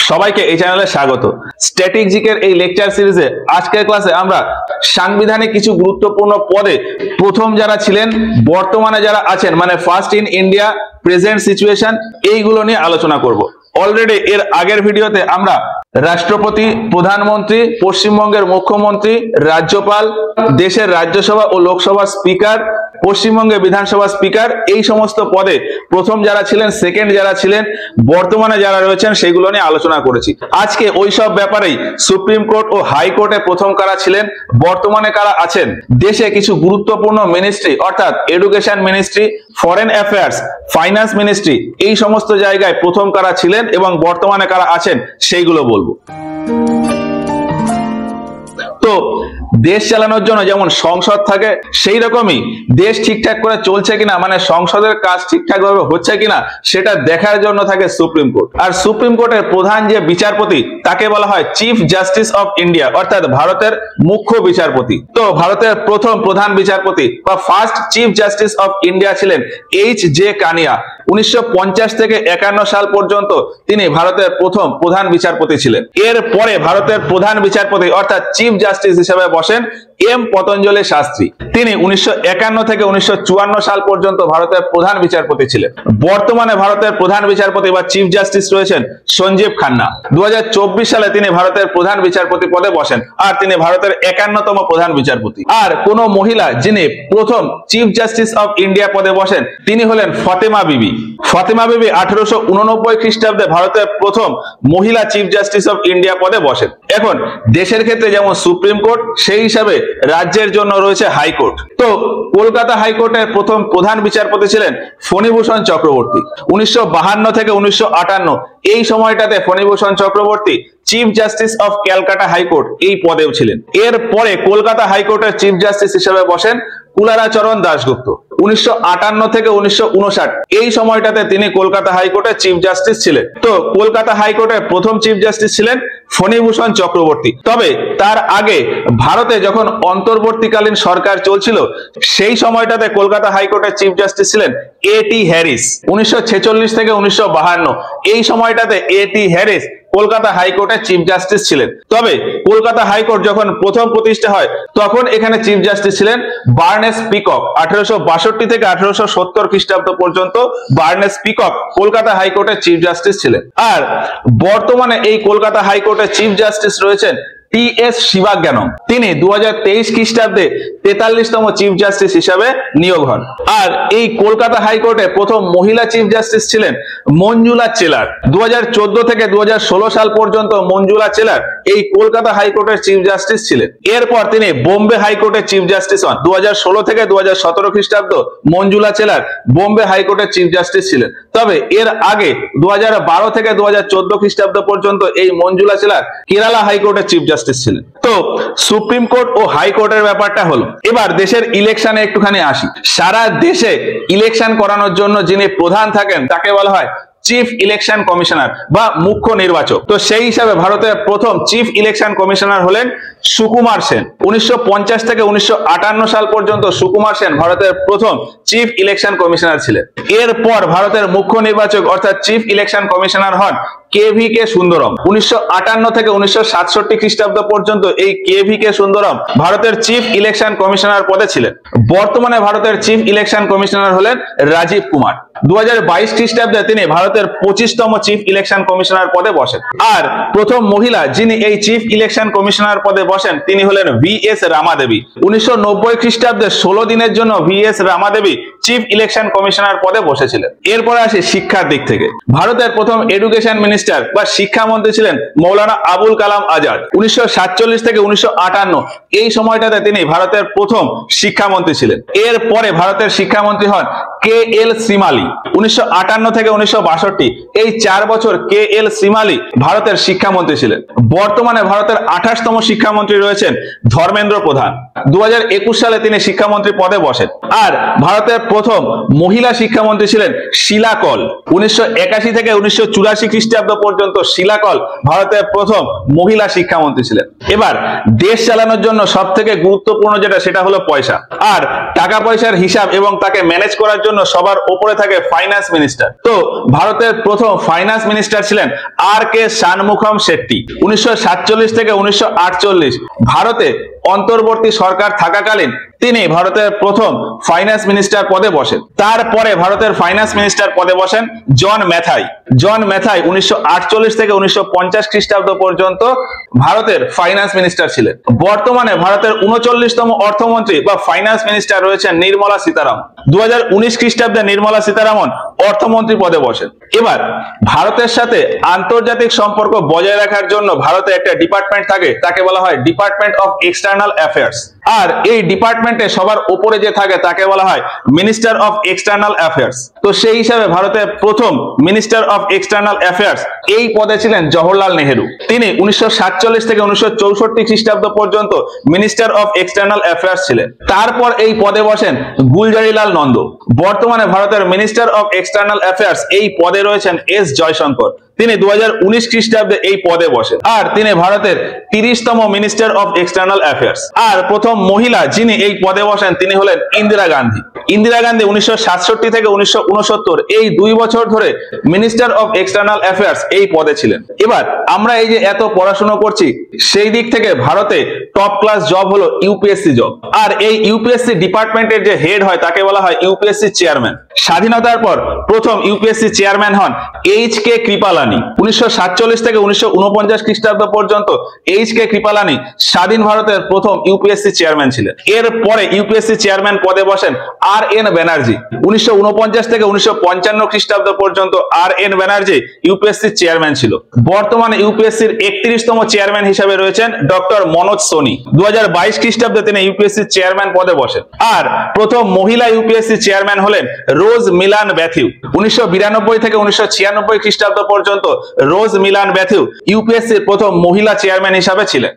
সবাইকে এই চ্যানেলে স্বাগত। স্ট্যাটিক জিকের এই লেকচার সিরিজে আজকের ক্লাসে আমরা সাংবিধানিক কিছু গুরুত্বপূর্ণ পদে প্রথম যারা ছিলেন, বর্তমানে যারা আছেন, মানে first in India, present situation, এইগুলো নিয়ে আলোচনা করব। অলরেডি এর আগের ভিডিওতে আমরা রাষ্ট্রপতি, প্রধানমন্ত্রী, পশ্চিমবঙ্গের মুখ্যমন্ত্রী, রাজ্যপাল, দেশের রাজ্যসভা ও লোকসভা স্পিকার, পশ্চিমবঙ্গের বিধানসভা স্পিকার, এই সমস্ত পদে প্রথম যারা ছিলেন, সেকেন্ড যারা ছিলেন, বর্তমানে যারা রয়েছেন, সেগুলো নিয়ে আলোচনা করেছি। আজকে ওই সব ব্যাপারেই সুপ্রিম কোর্ট ও হাইকোর্টে প্রথম কারা ছিলেন, বর্তমানে কারা আছেন, দেশে কিছু গুরুত্বপূর্ণ মিনিস্ট্রি অর্থাৎ education ministry, foreign affairs, finance ministry, এই সমস্ত জায়গায় প্রথম কারা ছিলেন এবং বর্তমানে কারা আছেন সেইগুলো বলবো। তো দেশ চালানোর জন্য যেমন সংসদ থাকে, সেই রকমই দেশ ঠিকঠাক করে চলছে কিনা, মানে সংসদের কাজ ঠিকঠাক ভাবে হচ্ছে কিনা, সেটা দেখার জন্য থাকে সুপ্রিম কোর্ট। আর সুপ্রিম কোর্টের প্রধান যে বিচারপতি, তাকে বলা হয় চিফ জাস্টিস অফ ইন্ডিয়া, অর্থাৎ ভারতের মুখ্য বিচারপতি। তো ভারতের প্রথম প্রধান বিচারপতি বা first chief justice of India ছিলেন এইচ জে কানিয়া। 1950 থেকে 51 সাল পর্যন্ত তিনি ভারতের প্রথম প্রধান বিচারপতি ছিলেন। এর পরে ভারতের প্রধান বিচারপতি অর্থাৎ চিফ জাস্টিস হিসেবে বসেন এম পতঞ্জলি শাস্ত্রী। তিনি 1951 থেকে 1954 সাল পর্যন্ত ভারতের প্রধান বিচারপতি ছিলেন। বর্তমানে ভারতের প্রধান বিচারপতি বা চিফ জাস্টিস রয়েছেন সঞ্জীব খান্না। 2024 সালে তিনি ভারতের প্রধান বিচারপতি পদে বসেন, আর তিনি ভারতের 51তম প্রধান বিচারপতি। আর কোন মহিলা যিনি প্রথম চিফ জাস্টিস অফ ইন্ডিয়া পদে বসেন, তিনি হলেন ফতেমা বিবি। ফতেমা বিবি 1889 খ্রিস্টাব্দে ভারতের প্রথম মহিলা চিফ জাস্টিস অফ ইন্ডিয়া পদে বসেন। এখন দেশের ক্ষেত্রে যেমন সুপ্রিম কোর্ট, সেই হিসাবে রাজ্যের জন্য রয়েছে হাইকোর্ট। তো কলকাতা হাইকোর্টের প্রথম প্রধান বিচারপতি ছিলেন ফণীভূষণ চক্রবর্তী। 1952 থেকে 1958 এই সময়টাতে Phanibhushan Chakraborty chief justice of Calcutta high court এই পদেও ছিলেন। এর পরে কলকাতা হাইকোর্টের চিফ জাস্টিস হিসেবে বসেন কুলারাচরণ দাশগুপ্ত। 1958 থেকে 1959 এই সময়টাতে তিনি কলকাতা হাইকোর্টের চিফ জাস্টিস ছিলেন। তো কলকাতা হাইকোর্টের প্রথম চিফ জাস্টিস ছিলেন ফণীভূষণ চক্রবর্তী। তবে তার আগে ভারতে যখন অন্তর্বর্তীকালীন সরকার চলছিল, সেই সময়টাতে কলকাতা হাইকোর্টের চিফ জাস্টিস ছিলেন এ.টি. হ্যারিস। 1946 থেকে 1952 এই সময়টাতে এ.টি. হ্যারিস কলকাতা হাইকোর্টের চিফ জাস্টিস ছিলেন। তবে কলকাতা হাইকোর্ট যখন প্রথম প্রতিষ্ঠা হয়, তখন এখানে চিফ জাস্টিস ছিলেন বার্নেস পিকক। 1862 থেকে 1870 খ্রিস্টাব্দ পর্যন্ত বার্নেস পিকক কলকাতা হাইকোর্টের চিফ জাস্টিস ছিলেন। আর বর্তমানে এই কলকাতা হাইকোর্টের চিফ জাস্টিস রয়েছেন টি.এস. শিবাজ্ঞানম। তিনি 2023 খ্রিস্টাব্দে 43তম চিফ জাস্টিস হিসাবে নিয়োগ হন। আর এই কলকাতা হাইকোর্টে প্রথম মহিলা চিফ জাস্টিস ছিলেন মঞ্জুলা চেলার। 2014 থেকে 2016 সাল পর্যন্ত মঞ্জুলা চেলার এই কলকাতা হাইকোর্টের চিফ জাস্টিস ছিলেন। এরপর তিনি বোম্বে হাইকোর্টের চিফ জাস্টিস হন। 2016 থেকে 2017 খ্রিস্টাব্দ মঞ্জুলা চেলার বোম্বে হাইকোর্টের চিফ জাস্টিস ছিলেন। তবে এর আগে 2012 থেকে 2014 খ্রিস্টাব্দ পর্যন্ত এই মঞ্জুলা চেলার কেরালা হাইকোর্টের চিফ জাস্টিস ছিলেন। তো সুপ্রিম কোর্ট ও হাইকোর্টের ব্যাপারটা হলো। এবার দেশের ইলেকশনে একটুখানি আসি। সারা দেশে ইলেকশন করানোর জন্য যিনি প্রধান থাকেন, তাকে বলা হয় চিফ ইলেকশন কমিশনার বা মুখ্য নির্বাচক। তো সেই হিসাবে ভারতের প্রথম চিফ ইলেকশন কমিশনার হলেন সুকুমার সেন। 1950 থেকে 1958 সাল পর্যন্ত সুকুমার সেন ভারতের প্রথম চিফ ইলেকশন কমিশনার ছিলেন। এরপর ভারতের মুখ্য নির্বাচক অর্থাৎ চিফ ইলেকশন কমিশনার হন কে.ভি.কে. সুন্দরম। 1958 থেকে 1967 খ্রিস্টাব্দ পর্যন্ত এই কে.ভি.কে. সুন্দরম ভারতের চিফ ইলেকশন কমিশনার পদে ছিলেন। বর্তমানে ভারতের চিফ ইলেকশন কমিশনার হলেন রাজীব কুমার। 2022 খ্রিস্টাব্দে তিনি ভারতের 25তম চিফ ইলেকশন কমিশনার পদে বসেন। আর প্রথম মহিলা যিনি এই চিফ ইলেকশন কমিশনার পদে বসেন, তিনি হলেন ভি.এস. রামাদেবী। 1990 খ্রিস্টাব্দে 16 দিনের জন্য ভি.এস. রামাদেবী চিফ ইলেকশন কমিশনার পদে বসেছিলেন। এরপরে আসি শিক্ষার দিক থেকে। ভারতের প্রথম এডুকেশন মিনিস্টার বা শিক্ষামন্ত্রী ছিলেন মৌলানা আবুল কালাম আজাদ। 1947 থেকে 1958 এই সময়টাতে তিনি ভারতের প্রথম শিক্ষামন্ত্রী ছিলেন। এরপরে ভারতের শিক্ষামন্ত্রী হন কে.এল. শ্রীমালি। 1958 থেকে 1962 এই 4 বছর কে.এল. শ্রীমালি ভারতের শিক্ষামন্ত্রী ছিলেন। বর্তমানে ভারতের 28তম শিক্ষামন্ত্রী রয়েছেন ধর্মেন্দ্র প্রধান। 2021 সালে তিনি শিক্ষামন্ত্রী পদে বসেন। আর ভারতের প্রথম মহিলা শিক্ষামন্ত্রী ছিলেন শীলা কল। 1981 থেকে 1984 খ্রিস্টাব্দ পর্যন্ত শীলা কল ভারতের প্রথম মহিলা শিক্ষামন্ত্রী ছিলেন। এবার দেশ চালানোর জন্য সব থেকে গুরুত্বপূর্ণ যেটা, সেটা হলো পয়সা। আর টাকা পয়সার হিসাব এবং তাকে ম্যানেজ করার জন্য সবার উপরে থাকে ফাইন্যান্স মিনিস্টার। তো ভারতের প্রথম ফাইন্যান্স মিনিস্টার ছিলেন আর.কে. শানমুখম শেট্টি। 1947 থেকে 1948 ভারতে অন্তর্বর্তী সরকার থাকাকালীন তিনি ভারতের প্রথম ফাইন্যান্স মিনিস্টার পদে বসেন। তারপরে ভারতের ফাইন্যান্স মিনিস্টার পদে বসেন জন ম্যাথাই। জন ম্যাথাই 1948 থেকে 1950 খ্রিস্টাব্দ পর্যন্ত ভারতের ফাইন্যান্স মিনিস্টার ছিলেন। বর্তমানে ভারতের 39তম অর্থমন্ত্রী বা ফাইন্যান্স মিনিস্টার রয়েছেন নির্মলা সীতারামন। 2019 খ্রিস্টাব্দে নির্মলা সীতারামন অর্থমন্ত্রী পদে বসেন। এবার ভারতের সাথে আন্তর্জাতিক সম্পর্ক বজায় রাখার জন্য ভারতে একটা ডিপার্টমেন্ট থাকে, তাকে বলা হয় ডিপার্টমেন্ট অফ এক্সটার্নাল অ্যাফেয়ার্স। আর এই ডিপার্টমেন্টে সবার উপরে যে থাকে তাকে বলা হয় মিনিস্টার অফ এক্সটার্নাল অ্যাফেয়ার্স। তো সেই হিসাবে ভারতের প্রথম মিনিস্টার অফ এক্সটার্নাল অ্যাফেয়ার্স এই পদে ছিলেন জওহরলাল নেহেরু। তিনি 1947 থেকে 1964 খ্রিস্টাব্দ পর্যন্ত মিনিস্টার অফ এক্সটার্নাল অ্যাফেয়ার্স ছিলেন। তারপর এই পদে বসেন গুলজারিলাল নন্দ। বর্তমানে ভারতের মিনিস্টার অফ এক্সটার্নাল অ্যাফেয়ার্স এই পদে রয়েছেন এস জয়শঙ্কর। তিনি 2019 খ্রিস্টাব্দে এই পদে বসেন। আর তিনি ভারতের 30তম মিনিস্টার অফ এক্সটার্নাল অ্যাফেয়ার্স। আর প্রথম মহিলা যিনি এই পদে বসেন তিনি হলেন ইন্দিরা গান্ধী। ইন্দিরা গান্ধী 1967 থেকে 1969 এই 2 বছর ধরে মিনিস্টার অফ এক্সটার্নাল অ্যাফেয়ার্স এই পদে ছিলেন। এবার আমরা এই যে এত পড়াশোনা করছি, সেই দিক থেকে ভারতে টপ ক্লাস জব হলো ইউপিএসসি জব। আর এই ইউপিএসসি ডিপার্টমেন্টের যে হেড হয় তাকে বলা হয় ইউপিএসসি চেয়ারম্যান। স্বাধীনতার পর প্রথম ইউপিএসসি চেয়ারম্যান হন এইচ.কে. কৃপালানি। 1947 থেকে 1949 খ্রিস্টাব্দ পর্যন্ত এইচ.কে. কৃপালানি স্বাধীন ভারতের প্রথম ইউপিএসসি চেয়ারম্যান ছিলেন। এর পরে ইউপিএসসি চেয়ারম্যান পদে বসেন আর.এন. ব্যানার্জি। 1949 থেকে 1955 খ্রিস্টাব্দ পর্যন্ত আর.এন. ব্যানার্জি ইউপিএসসি চেয়ারম্যান ছিল। বর্তমানে ইউপিএসসির 31তম চেয়ারম্যান হিসেবে রয়েছেন ডক্টর মনোজ সোনি। 2022 খ্রিস্টাব্দে তিনি ইউপিএসসি চেয়ারম্যান পদে বসেন। আর প্রথম মহিলা ইউপিএসসি চেয়ারম্যান হলেন রোজ মিলান ব্যাথিউ। 1992 থেকে 1996 খ্রিস্টাব্দ পর্যন্ত রোজ মিলান ব্যাথিউ ইউপিএসসির প্রথম মহিলা চেয়ারম্যান হিসাবে ছিলেন।